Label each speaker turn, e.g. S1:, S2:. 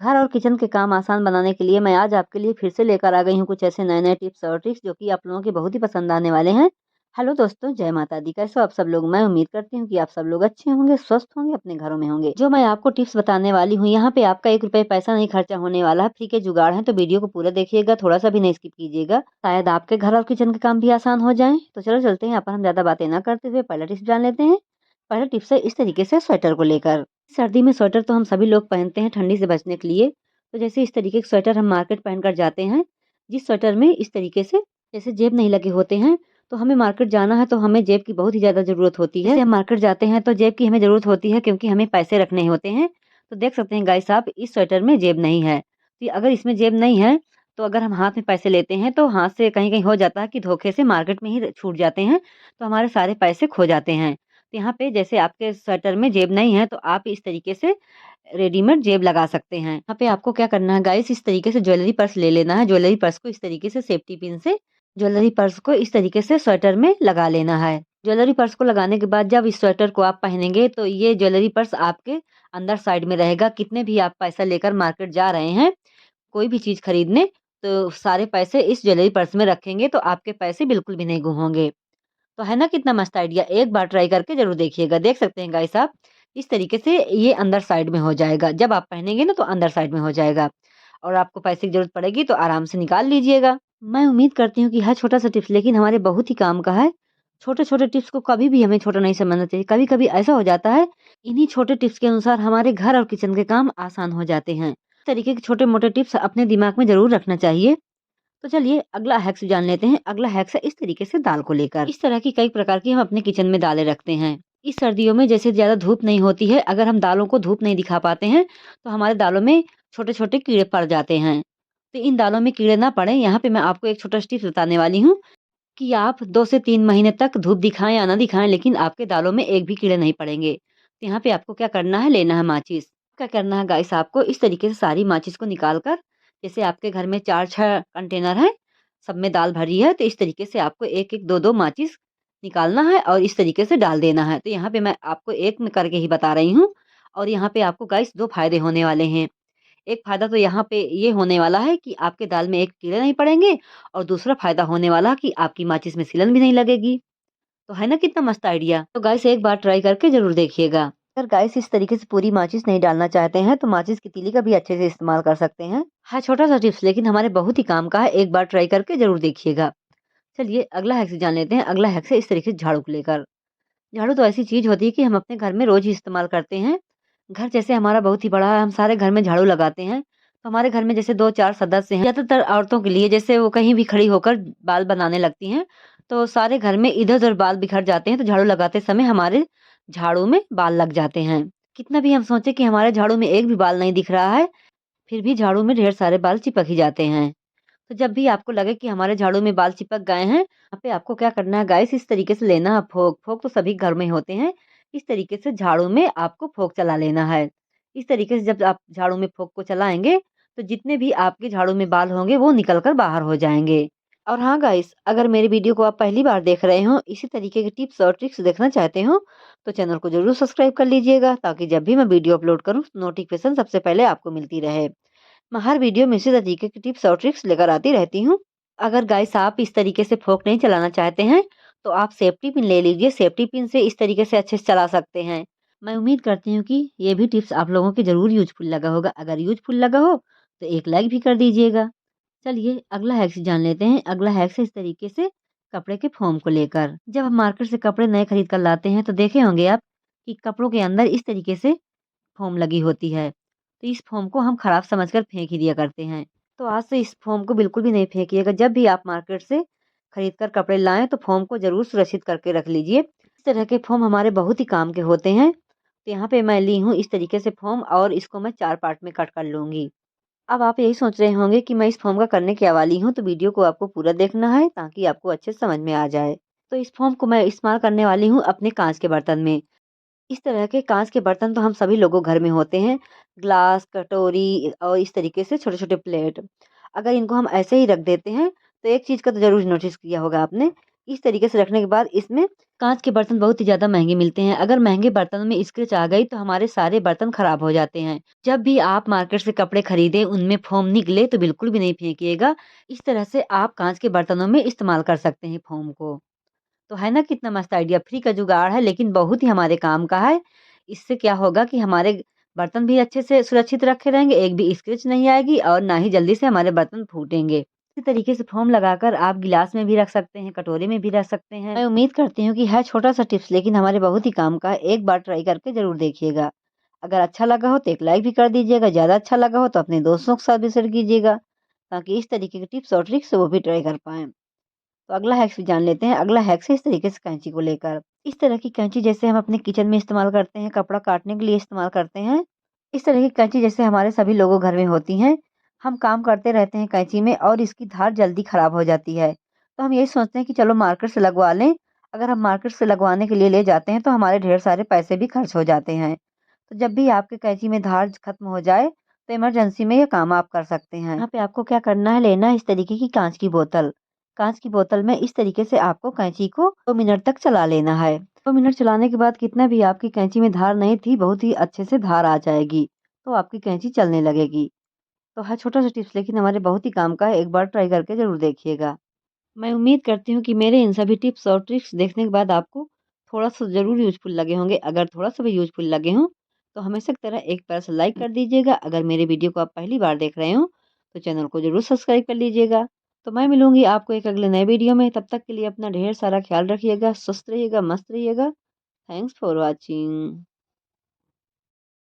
S1: घर और किचन के काम आसान बनाने के लिए मैं आज आपके लिए फिर से लेकर आ गई हूँ कुछ ऐसे नए-नए टिप्स और ट्रिक्स जो कि आप लोगों के बहुत ही पसंद आने वाले हैं। हेलो दोस्तों, जय माता दी। कैसे हो आप सब लोग? मैं उम्मीद करती हूँ कि आप सब लोग अच्छे होंगे, स्वस्थ होंगे, अपने घरों में होंगे। जो मैं आपको टिप्स बताने वाली हूँ, यहाँ पे आपका ₹1 पैसा नहीं खर्चा होने वाला है, फ्री के जुगाड़ हैं, तो वीडियो को पूरा देखिएगा, थोड़ा-सा भी नहीं स्किप कीजिएगा। शायद आपके घर और किचन के काम भी आसान हो जाएँ। तो चलो चलते हैं, यहाँ पर हम ज़्यादा बातें ना करते हुए पहला टिप्स जान लेते हैं। पहला टिप्स है इस तरीके से स्वेटर को लेकर। सर्दी में स्वेटर तो हम सभी लोग पहनते हैं ठंडी से बचने के लिए। तो जैसे इस तरीके के स्वेटर हम मार्केट पहनकर जाते हैं, जिस स्वेटर में इस तरीके से जैसे जेब नहीं लगे होते हैं, तो हमें मार्केट जाना है तो हमें जेब की बहुत ही ज़्यादा ज़रूरत होती है। जैसे हम मार्केट जाते हैं तो जेब की हमें ज़रूरत होती है क्योंकि हमें पैसे रखने होते हैं। तो देख सकते हैं गाइस आप इस स्वेटर में जेब नहीं है। तो अगर इसमें जेब नहीं है, तो अगर हम हाथ में पैसे लेते हैं तो हाथ से कहीं-कहीं हो जाता है कि धोखे से मार्केट में ही छूट जाते हैं, तो हमारे सारे पैसे खो जाते हैं। तो यहाँ पे जैसे आपके स्वेटर में जेब नहीं है तो आप इस तरीके से रेडीमेड जेब लगा सकते हैं। यहाँ पे आपको क्या करना है गाइस, इस तरीके से ज्वेलरी पर्स ले लेना है। ज्वेलरी पर्स को इस तरीके से सेफ्टी पिन से ज्वेलरी पर्स को इस तरीके से स्वेटर में लगा लेना है। ज्वेलरी पर्स को लगाने के बाद जब इस स्वेटर को आप पहनेंगे तो ये ज्वेलरी पर्स आपके अंदर साइड में रहेगा। कितने भी आप पैसा लेकर मार्केट जा रहे हैं, कोई भी चीज़ खरीदने, तो सारे पैसे इस ज्वेलरी पर्स में रखेंगे तो आपके पैसे बिल्कुल भी नहीं गुम होंगे। तो है ना कितना मस्त आइडिया, एक बार ट्राई करके ज़रूर देखिएगा। देख सकते हैं गाइस आप, इस तरीके से ये अंदर साइड में हो जाएगा। जब आप पहनेंगे ना तो अंदर साइड में हो जाएगा और आपको पैसे की ज़रूरत पड़ेगी तो आराम से निकाल लीजिएगा। मैं उम्मीद करती हूँ कि है छोटा-सा टिप्स लेकिन हमारे बहुत ही काम का है। छोटे-छोटे टिप्स को कभी भी हमें छोटा नहीं समझना चाहिए। कभी-कभी ऐसा हो जाता है, इन्हीं छोटे टिप्स के अनुसार हमारे घर और किचन के काम आसान हो जाते हैं। इस तरीके के छोटे-मोटे टिप्स अपने दिमाग में ज़रूर रखना चाहिए। तो चलिए अगला हैक्स जान लेते हैं। अगला हैक्स है इस तरीके से दाल को लेकर। इस तरह की कई प्रकार की हम अपने किचन में दालें रखते हैं। इस सर्दियों में जैसे ज़्यादा धूप नहीं होती है, अगर हम दालों को धूप नहीं दिखा पाते हैं, तो हमारे दालों में छोटे-छोटे कीड़े पड़ जाते हैं। तो इन दालों में कीड़े ना पड़े, यहाँ पे मैं आपको एक छोटा सा टिप्स बताने वाली हूँ कि आप 2 से 3 महीने तक धूप दिखाएँ या ना दिखाएँ, लेकिन आपके दालों में एक भी कीड़े नहीं पड़ेंगे। तो यहाँ पे आपको क्या करना है, लेना है माचिस। क्या करना है गाइस आपको, इस तरीके से सारी माचिस को निकाल कर, जैसे आपके घर में 4-6 कंटेनर हैं, सब में दाल भरी है, तो इस तरीके से आपको 1-1, 2-2 माचिस निकालना है और इस तरीके से डाल देना है। तो यहाँ पे मैं आपको एक में करके ही बता रही हूँ और यहाँ पे आपको गाइस 2 फ़ायदे होने वाले हैं। एक फ़ायदा तो यहाँ पे ये होने वाला है कि आपके दाल में एक कीड़े नहीं पड़ेंगे और दूसरा फ़ायदा होने वाला कि आपकी माचिस में सिलन भी नहीं लगेगी। तो है ना कितना मस्त आइडिया? तो गाइस एक बार ट्राई करके ज़रूर देखिएगा। अगर गाइस इस तरीके से पूरी माचिस नहीं डालना चाहते हैं तो माचिस की तीली का भी अच्छे से इस्तेमाल कर सकते हैं। है छोटा-सा टिप्स लेकिन हमारे बहुत ही काम का है, एक बार ट्राई करके ज़रूर देखिएगा। चलिए अगला हैक्स जान लेते हैं। अगला हैक्स है इस तरीके से झाड़ू को लेकर। झाड़ू तो ऐसी चीज़ होती है कि हम अपने घर में रोज़ ही इस्तेमाल करते हैं। घर जैसे हमारा बहुत ही बड़ा है, हम सारे घर में झाड़ू लगाते हैं। तो हमारे घर में जैसे 2-4 सदस्य हैं, ज़्यादातर औरतों के लिए जैसे वो कहीं भी खड़ी होकर बाल बनाने लगती हैं, तो सारे घर में इधर-उधर बाल बिखर जाते हैं, तो झाड़ू लगाते समय हमारे झाड़ू में बाल लग जाते हैं। कितना भी हम सोचें कि हमारे झाड़ू में एक भी बाल नहीं दिख रहा है, फिर भी झाड़ू में ढेर सारे बाल चिपक ही जाते हैं। तो जब भी आपको लगे कि हमारे झाड़ू में बाल चिपक गए हैं, यहाँ पे आपको क्या करना है गाइस, इस तरीके से लेना है फोक। फोक तो सभी घर में होते हैं। इस तरीके से झाड़ू में आपको फोक चला लेना है। इस तरीके से जब आप झाड़ू में फोक को चलाएँगे, तो जितने भी आपके झाड़ू में बाल होंगे वो निकल कर बाहर हो जाएँगे। और हाँ गाइस, अगर मेरी वीडियो को आप पहली बार देख रहे हो, इसी तरीके के टिप्स और ट्रिक्स देखना चाहते हो, तो चैनल को ज़रूर सब्सक्राइब कर लीजिएगा ताकि जब भी मैं वीडियो अपलोड करूँ, नोटिफ़िकेशन सबसे पहले आपको मिलती रहे। मैं हर वीडियो में इसी तरीके की टिप्स और ट्रिक्स लेकर आती रहती हूँ। अगर गाइस आप इस तरीके से फोक नहीं चलाना चाहते हैं, तो आप सेफ्टी पिन ले लीजिए। सेफ्टी पिन से इस तरीके से अच्छे से चला सकते हैं। मैं उम्मीद करती हूँ कि ये भी टिप्स आप लोगों के ज़रूर यूज़फुल लगा होगा। अगर यूज़फुल लगा हो, तो एक लाइक भी कर दीजिएगा। चलिए अगला हैक्स जान लेते हैं। अगला हैक्स है इस तरीके से कपड़े के फ़ोम को लेकर। जब हम मार्केट से कपड़े नए खरीद कर लाते हैं, तो देखे होंगे आप कि कपड़ों के अंदर इस तरीके से फ़ोम लगी होती है। तो इस फ़ोम को हम खराब समझकर फेंक ही दिया करते हैं। तो आज से इस फ़ोम को बिल्कुल भी नहीं फेंकिएगा। जब भी आप मार्केट से खरीद कर कपड़े लाएँ तो फ़ोम को ज़रूर सुरक्षित करके रख लीजिए। इस तरह के फ़ोम हमारे बहुत ही काम के होते हैं। तो यहाँ पे मैं ली हूँ इस तरीके से फ़ोम और इसको मैं 4 पार्ट में कट कर लूँगी। अब आप यही सोच रहे होंगे कि मैं इस फ़ोम का करने क्या वाली हूँ, तो वीडियो को आपको पूरा देखना है ताकि आपको अच्छे से समझ में आ जाए। तो इस फ़ोम को मैं इस्तेमाल करने वाली हूँ अपने काँच के बर्तन में। इस तरह के काँच के बर्तन तो हम सभी लोगों घर में होते हैं। ग्लास, कटोरी और इस तरीके से छोटे-छोटे प्लेट। अगर इनको हम ऐसे ही रख देते हैं, तो एक चीज़ का तो ज़रूर नोटिस किया होगा आपने। इस तरीके से रखने के बाद इसमें काँच के बर्तन बहुत ही ज़्यादा महँगे मिलते हैं। अगर महँगे बर्तनों में स्क्रैच आ गई तो हमारे सारे बर्तन खराब हो जाते हैं। जब भी आप मार्केट से कपड़े खरीदें उनमें फ़ोम निकले तो बिल्कुल भी नहीं फेंकिएगा। इस तरह से आप काँच के बर्तनों में इस्तेमाल कर सकते हैं फ़ोम को। तो है ना कितना मस्त आइडिया, फ्री का जुगाड़ है लेकिन बहुत ही हमारे काम का है। इससे क्या होगा कि हमारे बर्तन भी अच्छे से सुरक्षित रखे रहेंगे, एक भी स्क्रैच नहीं आएगी और ना ही जल्दी से हमारे बर्तन फूटेंगे। इसी तरीके से फ़ोम लगाकर आप गिलास में भी रख सकते हैं, कटोरे में भी रख सकते हैं। मैं उम्मीद करती हूँ कि है छोटा-सा टिप्स लेकिन हमारे बहुत ही काम का है। एक बार ट्राई करके ज़रूर देखिएगा। अगर अच्छा लगा हो तो एक लाइक भी कर दीजिएगा, ज़्यादा अच्छा लगा हो तो अपने दोस्तों के साथ भी शेयर कीजिएगा, ताकि इस तरीके के टिप्स और ट्रिक्स वो भी ट्राई कर पाएँ। तो अगला हैक्स भी जान लेते हैं। अगला हैक्स है इस तरीके से कैंची को लेकर। इस तरह की कैंची जैसे हम अपने किचन में इस्तेमाल करते हैं, कपड़ा काटने के लिए इस्तेमाल करते हैं, इस तरह की कैंची जैसे हमारे सभी लोगों घर में होती हैं। हम काम करते रहते हैं कैंची में और इसकी धार जल्दी खराब हो जाती है। तो हम यही सोचते हैं कि चलो मार्केट से लगवा लें। अगर हम मार्केट से लगवाने के लिए ले जाते हैं तो हमारे ढेर सारे पैसे भी खर्च हो जाते हैं। तो जब भी आपके कैंची में धार खत्म हो जाए तो इमरजेंसी में ये काम आप कर सकते हैं। यहाँ पे आपको क्या करना है, लेना है इस तरीके की काँच की बोतल। काँच की बोतल में इस तरीके से आपको कैंची को 2 मिनट तक चला लेना है। 2 मिनट चलाने के बाद कितना भी आपकी कैंची में धार नहीं थी, बहुत ही अच्छे से धार आ जाएगी, तो आपकी कैंची चलने लगेगी। तो है छोटा-सा टिप्स लेकिन हमारे बहुत ही काम का है, एक बार ट्राई करके ज़रूर देखिएगा। मैं उम्मीद करती हूँ कि मेरे इन सभी टिप्स और ट्रिक्स देखने के बाद आपको थोड़ा-सा ज़रूर यूज़फुल लगे होंगे। अगर थोड़ा-सा भी यूज़फुल लगे हों, तो हमेशा की तरह एक प्यारा सा लाइक कर दीजिएगा। अगर मेरे वीडियो को आप पहली बार देख रहे हो, तो चैनल को ज़रूर सब्सक्राइब कर लीजिएगा। तो मैं मिलूँगी आपको एक अगले नए वीडियो में, तब तक के लिए अपना ढेर सारा ख्याल रखिएगा, स्वस्थ रहिएगा, मस्त रहिएगा। Thanks for watching.